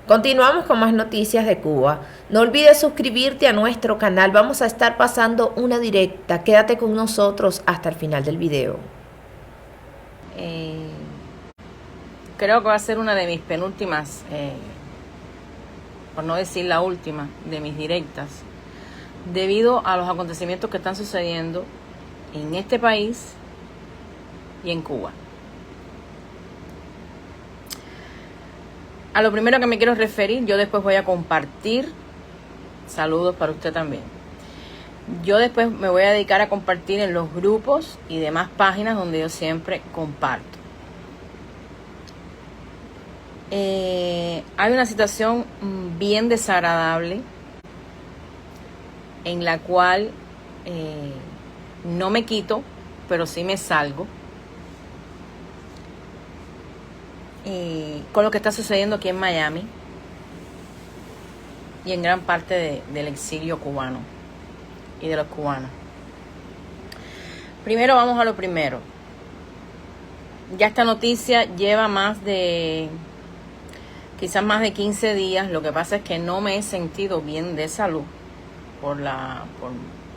Continuamos con más noticias de Cuba. No olvides suscribirte a nuestro canal. Vamos a estar pasando una directa. Quédate con nosotros hasta el final del video. Creo que va a ser una de mis penúltimas, por no decir la última, de mis directas, debido a los acontecimientos que están sucediendo en este país y en Cuba. A lo primero que me quiero referir, yo después voy a compartir, saludos para usted también. Yo después me voy a dedicar a compartir en los grupos y demás páginas donde yo siempre comparto. Hay una situación bien desagradable en la cual no me quito, pero sí me salgo. Con lo que está sucediendo aquí en Miami y en gran parte del exilio cubano y de los cubanos. Primero vamos a lo primero. Ya esta noticia lleva quizás más de 15 días. Lo que pasa es que no me he sentido bien de salud por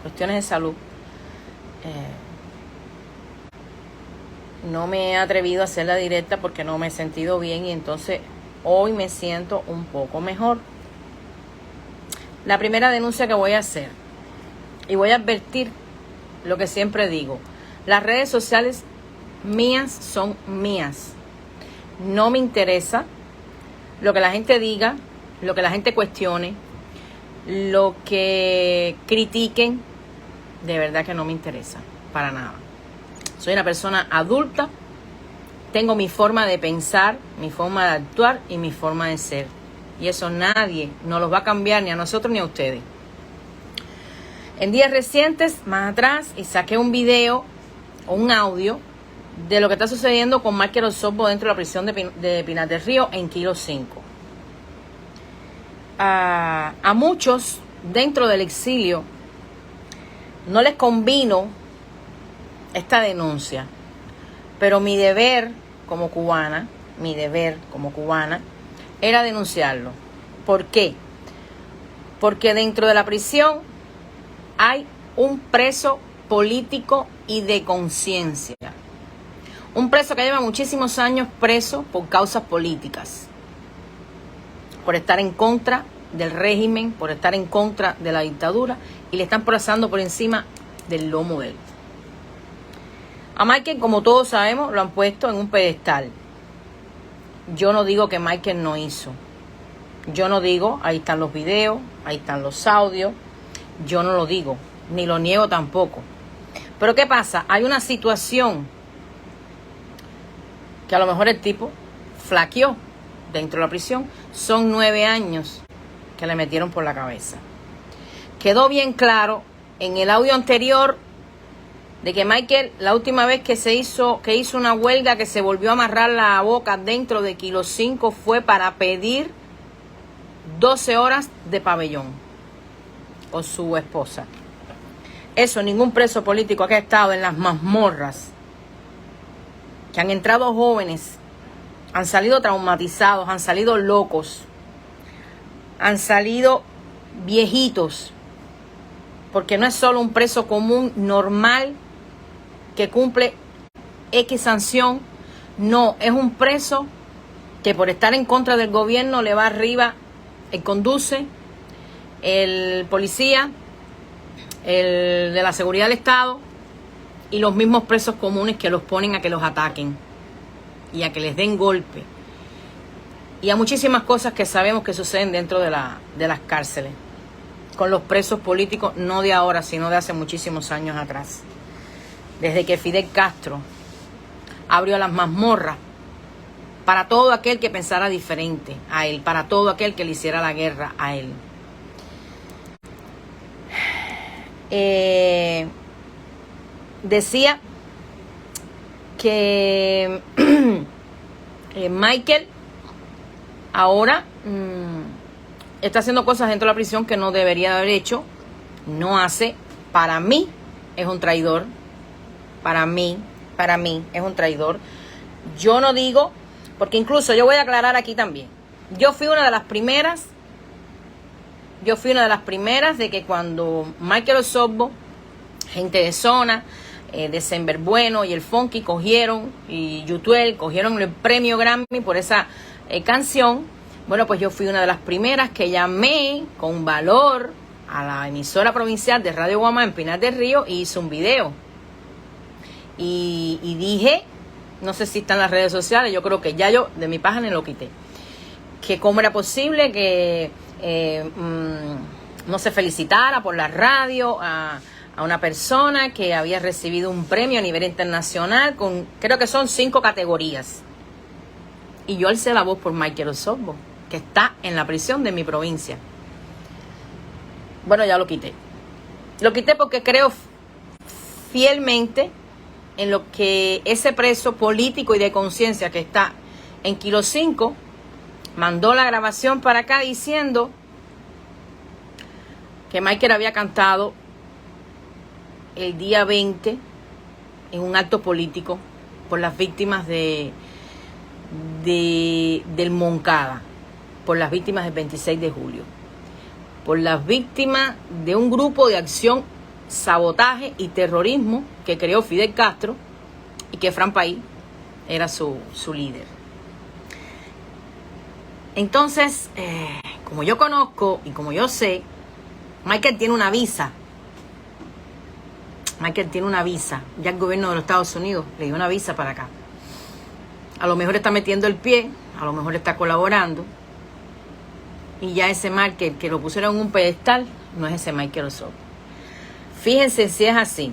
cuestiones de salud. No me he atrevido a hacer la directa porque no me he sentido bien y entonces hoy me siento un poco mejor. La primera denuncia que voy a hacer, y voy a advertir lo que siempre digo: las redes sociales mías son mías. No me interesa lo que la gente diga, lo que la gente cuestione, lo que critiquen. De verdad que no me interesa para nada. Soy una persona adulta, tengo mi forma de pensar, mi forma de actuar y mi forma de ser. Y eso nadie nos lo va a cambiar, ni a nosotros ni a ustedes. En días recientes, más atrás, y saqué un video o un audio de lo que está sucediendo con Michael Osorbo dentro de la prisión de Pinar del Río en Kilo 5. A muchos dentro del exilio no les convino esta denuncia, pero mi deber como cubana era denunciarlo. ¿Por qué? Porque dentro de la prisión hay un preso político y de conciencia, un preso que lleva muchísimos años preso por causas políticas, por estar en contra del régimen, por estar en contra de la dictadura, y le están pasando por encima del lomo de él. A Michael, como todos sabemos, lo han puesto en un pedestal. Yo no digo que Michael no hizo. Yo no digo, ahí están los videos, ahí están los audios. Yo no lo digo, ni lo niego tampoco. Pero ¿qué pasa? Hay una situación que a lo mejor el tipo flaqueó dentro de la prisión. Son 9 años que le metieron por la cabeza. Quedó bien claro en el audio anterior de que Michael, la última vez que hizo una huelga, que se volvió a amarrar la boca dentro de Kilo 5, fue para pedir 12 horas de pabellón con su esposa. Eso, ningún preso político que ha estado en las mazmorras, que han entrado jóvenes, han salido traumatizados, han salido locos, han salido viejitos, porque no es solo un preso común normal que cumple X sanción. No, es un preso que por estar en contra del gobierno le va arriba el conduce, el policía, el de la seguridad del Estado y los mismos presos comunes que los ponen a que los ataquen y a que les den golpe. Y a muchísimas cosas que sabemos que suceden dentro de las cárceles con los presos políticos, no de ahora, sino de hace muchísimos años atrás. Desde que Fidel Castro abrió las mazmorras para todo aquel que pensara diferente a él, para todo aquel que le hiciera la guerra a él. Decía que Michael ahora está haciendo cosas dentro de la prisión que no debería haber hecho, no hace. Para mí es un traidor. Para mí es un traidor. Yo no digo, porque incluso yo voy a aclarar aquí también. Yo fui una de las primeras de que cuando Michael Osorbo, gente de zona, December Bueno y el Funky cogieron, y Yutuel cogieron el premio Grammy por esa canción. Bueno, pues yo fui una de las primeras que llamé con valor a la emisora provincial de Radio Guamá en Pinar del Río y hice un video. Y dije, no sé si está en las redes sociales, yo creo que ya yo de mi página lo quité, que cómo era posible que no se felicitara por la radio a una persona que había recibido un premio a nivel internacional con, creo que son 5 categorías. Y yo alcé la voz por Michael Osorbo, que está en la prisión de mi provincia. Bueno, ya lo quité. Lo quité porque creo fielmente en lo que ese preso político y de conciencia que está en Kilo 5 mandó la grabación para acá diciendo que Michael había cantado el día 20 en un acto político por las víctimas del Moncada, por las víctimas del 26 de julio, por las víctimas de un grupo de acción, sabotaje y terrorismo que creó Fidel Castro y que Fran País era su líder. Entonces, como yo conozco y como yo sé, Michael tiene una visa. Ya el gobierno de los Estados Unidos le dio una visa para acá. A lo mejor está metiendo el pie, a lo mejor está colaborando. Y ya ese Michael que lo pusieron en un pedestal, no es ese Michael Osorbo. Fíjense si es así.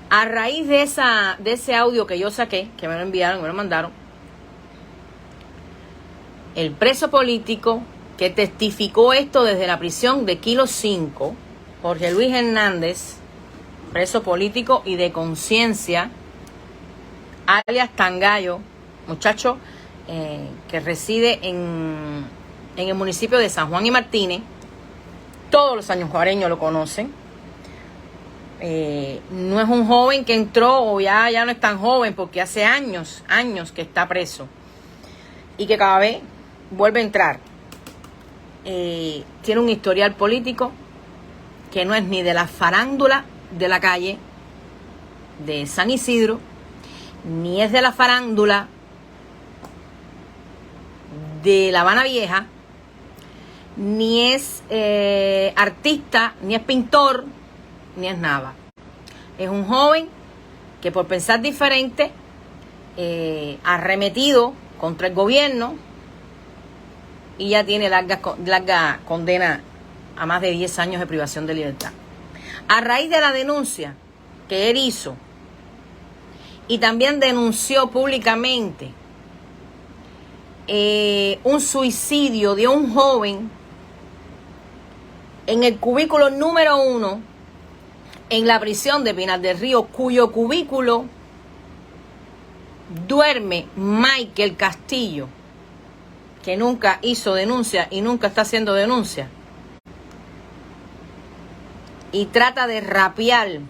A raíz de ese audio que yo saqué, que me lo enviaron, me lo mandaron, el preso político que testificó esto desde la prisión de Kilo 5, Jorge Luis Hernández, preso político y de conciencia, alias Tangallo, muchacho que reside en el municipio de San Juan y Martínez. Todos los sanjuareños lo conocen. No es un joven que entró o ya no es tan joven, porque hace años que está preso y que cada vez vuelve a entrar. Tiene un historial político que no es ni de la farándula de la calle de San Isidro, ni es de la farándula de La Habana Vieja, ni es artista, ni es pintor, ni es nada. Es un joven que por pensar diferente ha arremetido contra el gobierno y ya tiene larga condena a más de 10 años de privación de libertad. A raíz de la denuncia que él hizo y también denunció públicamente un suicidio de un joven en el cubículo número 1 en la prisión de Pinar del Río, cuyo cubículo duerme Michael Castillo, que nunca hizo denuncia y nunca está haciendo denuncia, y trata de rapear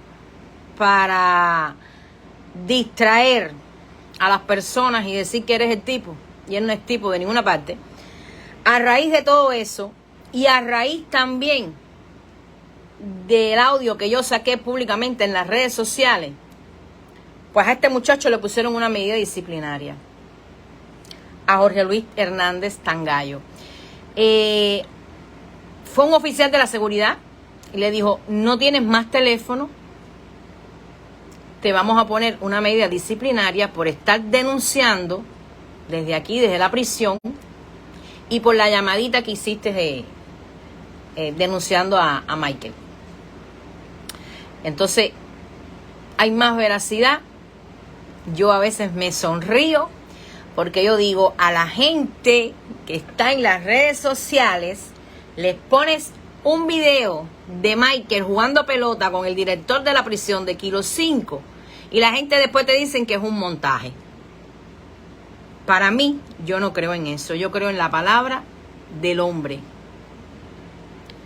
para distraer a las personas y decir que eres el tipo, y él no es tipo de ninguna parte. A raíz de todo eso, y a raíz también del audio que yo saqué públicamente en las redes sociales, pues a este muchacho le pusieron una medida disciplinaria, a Jorge Luis Hernández Tangallo. Fue un oficial de la seguridad y le dijo: no tienes más teléfono, te vamos a poner una medida disciplinaria por estar denunciando desde aquí, desde la prisión, y por la llamadita que hiciste denunciando a Michael. Entonces, hay más veracidad. Yo a veces me sonrío porque yo digo, a la gente que está en las redes sociales, les pones un video de Michael jugando pelota con el director de la prisión de Kilo 5 y la gente después te dicen que es un montaje. Para mí, yo no creo en eso. Yo creo en la palabra del hombre.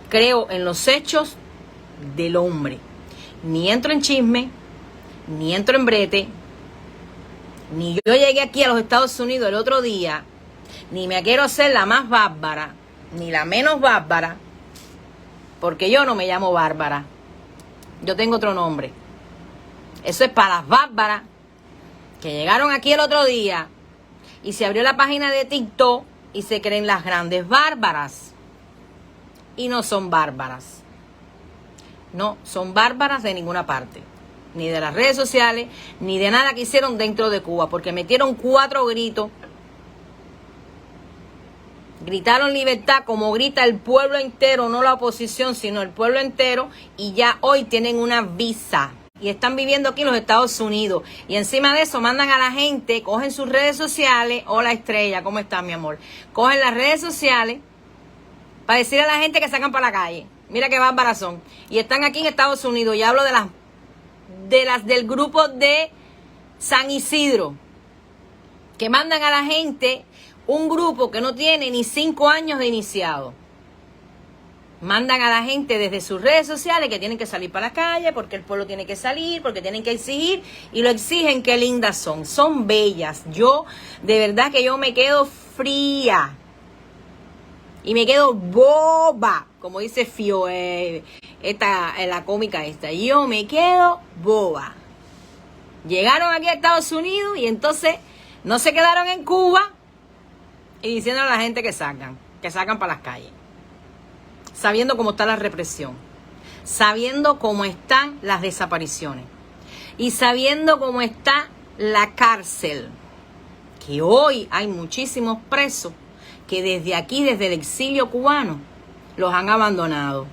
Creo en los hechos del hombre. Ni entro en chisme, ni entro en brete, ni yo llegué aquí a los Estados Unidos el otro día, ni me quiero ser la más bárbara, ni la menos bárbara, porque yo no me llamo Bárbara. Yo tengo otro nombre. Eso es para las bárbaras que llegaron aquí el otro día y se abrió la página de TikTok y se creen las grandes bárbaras. Y no son bárbaras. No son bárbaras de ninguna parte. Ni de las redes sociales, ni de nada que hicieron dentro de Cuba. Porque metieron 4 gritos. Gritaron libertad como grita el pueblo entero, no la oposición, sino el pueblo entero. Y ya hoy tienen una visa. Y están viviendo aquí en los Estados Unidos. Y encima de eso mandan a la gente, cogen sus redes sociales. Hola Estrella, ¿cómo estás, mi amor? Cogen las redes sociales para decirle a la gente que sacan para la calle. Mira qué bárbaras son. Y están aquí en Estados Unidos. Y hablo de las del grupo de San Isidro. Que mandan a la gente, un grupo que no tiene ni 5 años de iniciado. Mandan a la gente desde sus redes sociales que tienen que salir para la calle, porque el pueblo tiene que salir, porque tienen que exigir, y lo exigen. Qué lindas son bellas. Yo, de verdad que yo me quedo fría. Y me quedo boba, como dice Fio, la cómica esta. Yo me quedo boba. Llegaron aquí a Estados Unidos y entonces no se quedaron en Cuba y diciendo a la gente que sacan para las calles. Sabiendo cómo está la represión, sabiendo cómo están las desapariciones y sabiendo cómo está la cárcel, que hoy hay muchísimos presos que desde aquí, desde el exilio cubano, los han abandonado.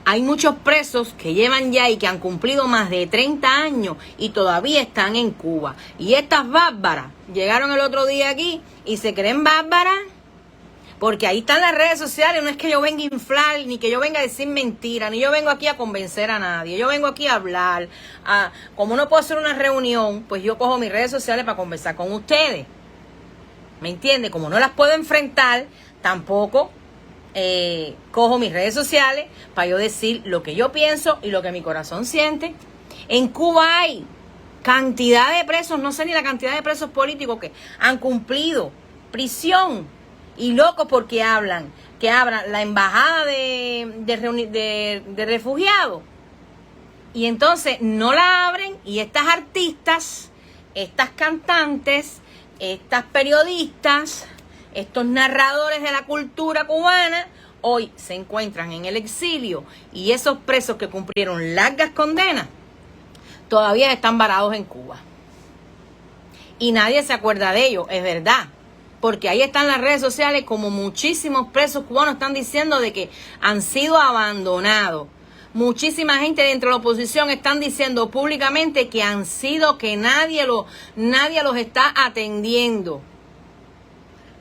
Hay muchos presos que llevan ya y que han cumplido más de 30 años y todavía están en Cuba. Y estas bárbaras llegaron el otro día aquí y se creen bárbaras. Porque ahí están las redes sociales, no es que yo venga a inflar, ni que yo venga a decir mentiras, ni yo vengo aquí a convencer a nadie, yo vengo aquí a hablar. Como no puedo hacer una reunión, pues yo cojo mis redes sociales para conversar con ustedes. ¿Me entiende? Como no las puedo enfrentar, tampoco cojo mis redes sociales para yo decir lo que yo pienso y lo que mi corazón siente. En Cuba hay cantidad de presos, no sé ni la cantidad de presos políticos que han cumplido prisión. Y locos porque hablan la embajada de refugiados. Y entonces no la abren y estas artistas, estas cantantes, estas periodistas, estos narradores de la cultura cubana, hoy se encuentran en el exilio y esos presos que cumplieron largas condenas todavía están varados en Cuba. Y nadie se acuerda de ellos, es verdad. Porque ahí están las redes sociales, como muchísimos presos cubanos están diciendo de que han sido abandonados. Muchísima gente dentro de la oposición están diciendo públicamente que han sido, que nadie los está atendiendo.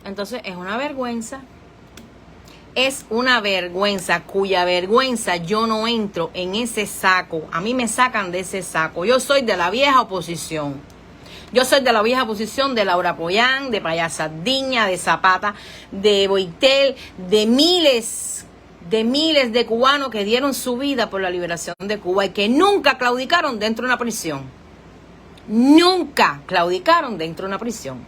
Entonces es una vergüenza. Es una vergüenza, cuya vergüenza yo no entro en ese saco. A mí me sacan de ese saco. Yo soy de la vieja oposición. Yo soy de la vieja oposición de Laura Pollán, de Payá Sardiña, de Zapata, de Boitel, de miles de cubanos que dieron su vida por la liberación de Cuba y que nunca claudicaron dentro de una prisión. Nunca claudicaron dentro de una prisión.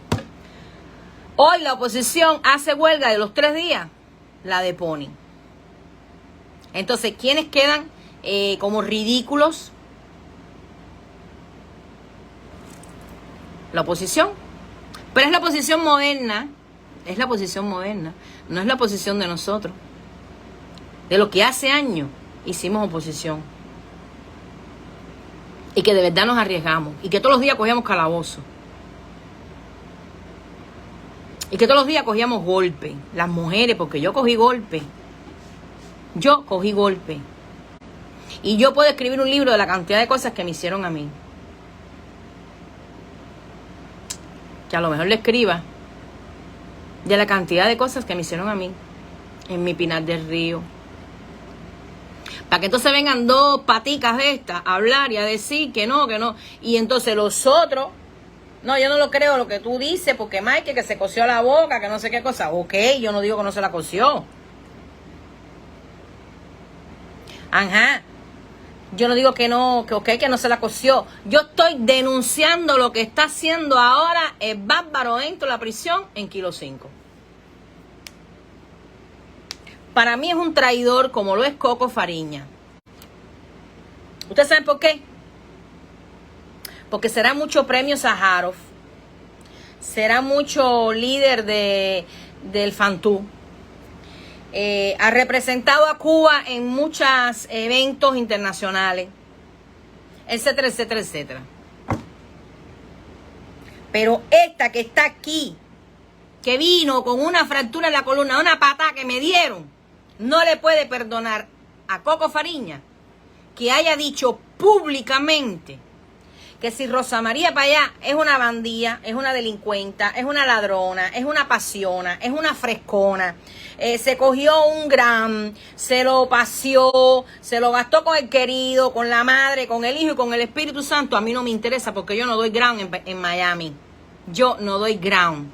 Hoy la oposición hace huelga de los 3 días, la deponen. Entonces, ¿quiénes quedan como ridículos? La oposición. Pero es la oposición moderna. Es la oposición moderna. No es la oposición de nosotros. De lo que hace años hicimos oposición. Y que de verdad nos arriesgamos. Y que todos los días cogíamos calabozo. Y que todos los días cogíamos golpes. Las mujeres, porque yo cogí golpes. Yo cogí golpes. Y yo puedo escribir un libro de la cantidad de cosas que me hicieron a mí. Que a lo mejor le escriba de la cantidad de cosas que me hicieron a mí en mi Pinar del Río. Para que entonces vengan 2 paticas de estas a hablar y a decir que no. Y entonces los otros, no, yo no lo creo lo que tú dices, porque Mike que se cosió la boca, que no sé qué cosa. Ok, yo no digo que no se la cosió. Ajá. Yo no digo que no, que no se la cosió. Yo estoy denunciando lo que está haciendo ahora el bárbaro dentro de la prisión en Kilo 5. para mí es un traidor como lo es Coco Fariña. ¿Ustedes saben por qué? Porque será mucho premio Sájarov, será mucho líder del Fantú, ha representado a Cuba en muchos eventos internacionales, etcétera, etcétera, etcétera. Pero esta que está aquí, que vino con una fractura en la columna, una patada que me dieron, no le puede perdonar a Coco Fariña que haya dicho públicamente que si Rosa María Payá es una bandida, es una delincuenta, es una ladrona, es una pasiona, es una frescona, se cogió un gran, se lo paseó, se lo gastó con el querido, con la madre, con el hijo y con el Espíritu Santo, a mí no me interesa porque yo no doy ground en Miami. Yo no doy ground.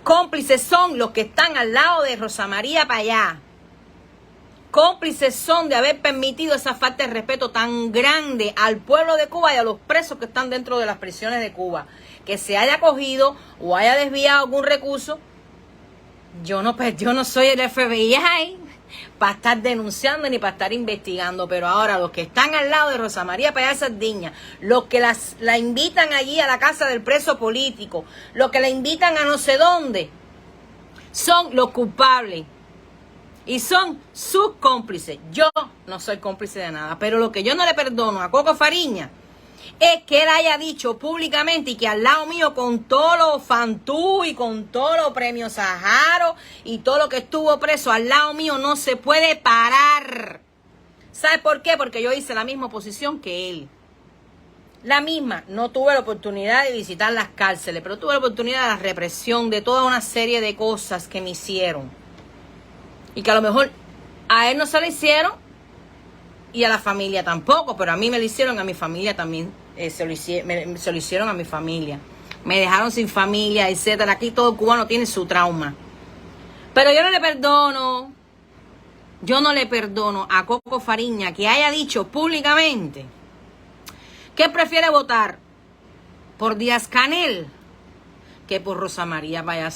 Cómplices son los que están al lado de Rosa María Payá. Cómplices son de haber permitido esa falta de respeto tan grande al pueblo de Cuba y a los presos que están dentro de las prisiones de Cuba. Que se haya cogido o haya desviado algún recurso. Yo no soy el FBI para estar denunciando ni para estar investigando. Pero ahora los que están al lado de Rosa María Payá Sardiña, los que la invitan allí a la casa del preso político, los que la invitan a no sé dónde, son los culpables. Y son sus cómplices. Yo no soy cómplice de nada. Pero lo que yo no le perdono a Coco Fariña es que él haya dicho públicamente y que al lado mío con todos los Fantú y con todos los premios Sájarov y todo lo que estuvo preso, al lado mío no se puede parar. ¿Sabe por qué? Porque yo hice la misma posición que él. La misma. No tuve la oportunidad de visitar las cárceles, pero tuve la oportunidad de la represión, de toda una serie de cosas que me hicieron. Y que a lo mejor a él no se le hicieron y a la familia tampoco, pero a mí me lo hicieron, a mi familia también se lo hicieron a mi familia. Me dejaron sin familia, etcétera. Aquí todo cubano tiene su trauma. Pero yo no le perdono a Coco Fariña que haya dicho públicamente que prefiere votar por Díaz-Canel que por Rosa María Payá.